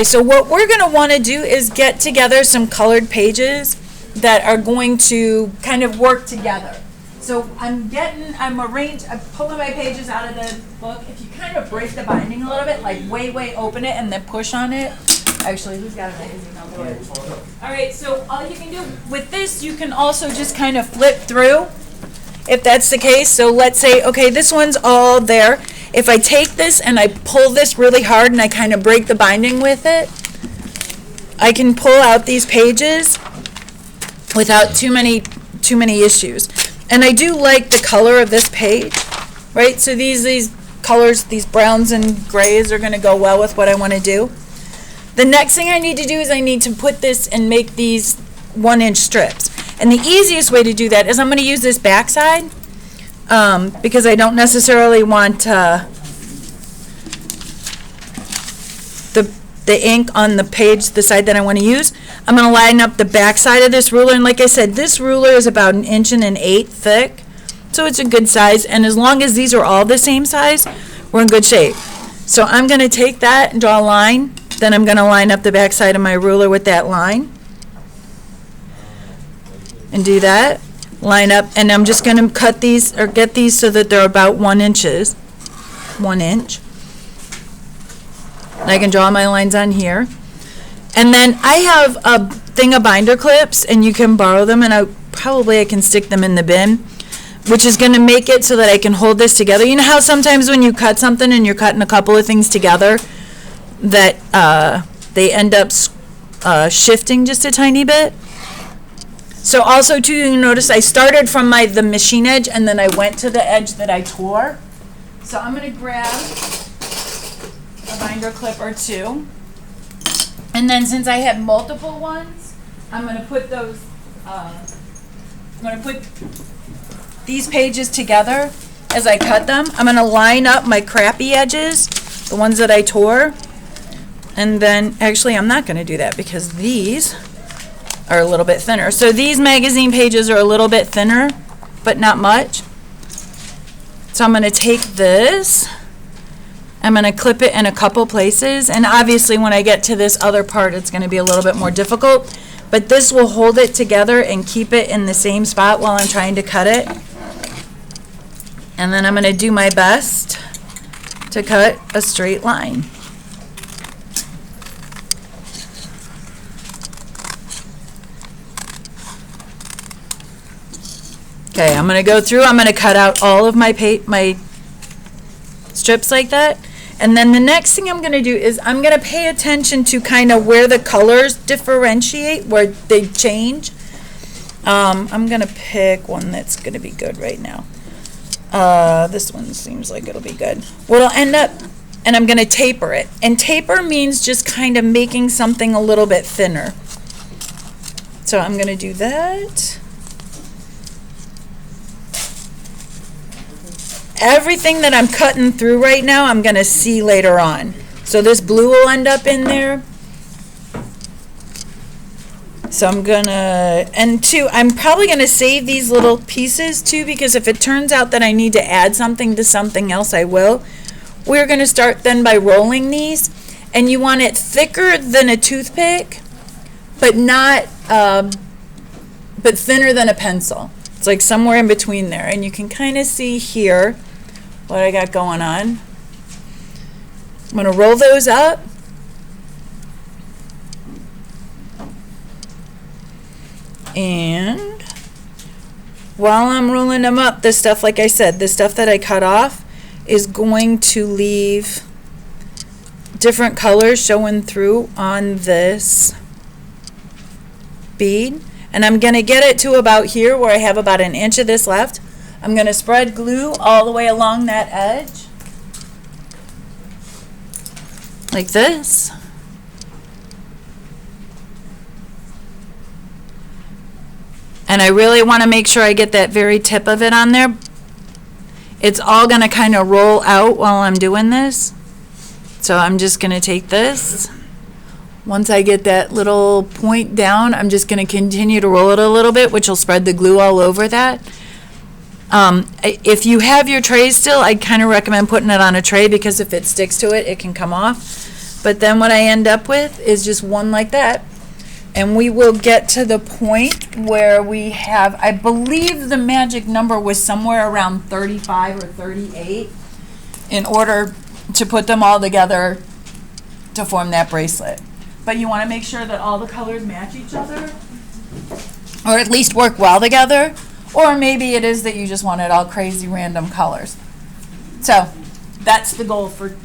Okay, so what we're going to want to do is get together some colored pages that are going to kind of work together. So I'm pulling my pages out of the book. If you kind of break the binding a little bit, like way open it and then push on it. Actually, who's got a magazine? I'll do it. All right, so all you can do with this, you can also just kind of flip through if that's the case. So let's say, okay, this one's all there. If I take this and I pull this really hard and I kind of break the binding with it, I can pull out these pages without too many issues. And I do like the color of this page, right? So these colors, these browns and grays are going to go well with what I want to do. The next thing I need to do is I need to put this and make these 1-inch strips. And the easiest way to do that is I'm going to use this backside because I don't necessarily want the ink on the page, the side that I want to use. I'm going to line up the back side of this ruler, and like I said, this ruler is about 1 1/8 inches thick, so it's a good size, and as long as these are all the same size, we're in good shape. So I'm going to take that and draw a line, then I'm going to line up the back side of my ruler with that line, and do that, line up, and I'm just going to cut these, or get these so that they're about 1 inch. And I can draw my lines on here. And then I have a thing of binder clips, and you can borrow them, and I can stick them in the bin, which is going to make it so that I can hold this together. You know how sometimes when you cut something and you're cutting a couple of things together, that they end up shifting just a tiny bit? So also too, you notice I started from the machine edge, and then I went to the edge that I tore. So I'm going to grab a binder clip or two, and then since I have multiple ones, I'm going to put these pages together as I cut them. I'm going to line up my crappy edges, the ones that I tore, and then actually I'm not going to do that because these are a little bit thinner. So these magazine pages are a little bit thinner, but not much. So I'm going to take this, I'm going to clip it in a couple places, and obviously when I get to this other part it's going to be a little bit more difficult, but this will hold it together and keep it in the same spot while I'm trying to cut it. And then I'm going to do my best to cut a straight line. Okay, I'm going to go through, I'm going to cut out all of my strips like that. And then the next thing I'm going to do is I'm going to pay attention to kind of where the colors differentiate, where they change. I'm going to pick one that's going to be good right now. This one seems like it'll be good. What'll end up, and I'm going to taper it. And taper means just kind of making something a little bit thinner. So I'm going to do that. Everything that I'm cutting through right now, I'm going to see later on. So this blue will end up in there. So I'm going to, I'm probably going to save these little pieces too, because if it turns out that I need to add something to something else, I will. We're going to start then by rolling these. And you want it thicker than a toothpick, but not, but thinner than a pencil. It's like somewhere in between there. And you can kind of see here what I got going on. I'm going to roll those up. And while I'm rolling them up, the stuff, like I said, the stuff that I cut off is going to leave different colors showing through on this bead. And I'm going to get it to about here where I have about 1 inch of this left. I'm going to spread glue all the way along that edge, like this. And I really want to make sure I get that very tip of it on there. It's all going to kind of roll out while I'm doing this. So I'm just going to take this. Once I get that little point down, I'm just going to continue to roll it a little bit, which will spread the glue all over that. If you have your trays still, I kind of recommend putting it on a tray because if it sticks to it, it can come off. But then what I end up with is just one like that. And we will get to the point where we have, I believe the magic number was somewhere around 35 or 38 in order to put them all together to form that bracelet. But you want to make sure that all the colors match each other, or at least work well together, or maybe it is that you just wanted all crazy random colors. So that's the goal for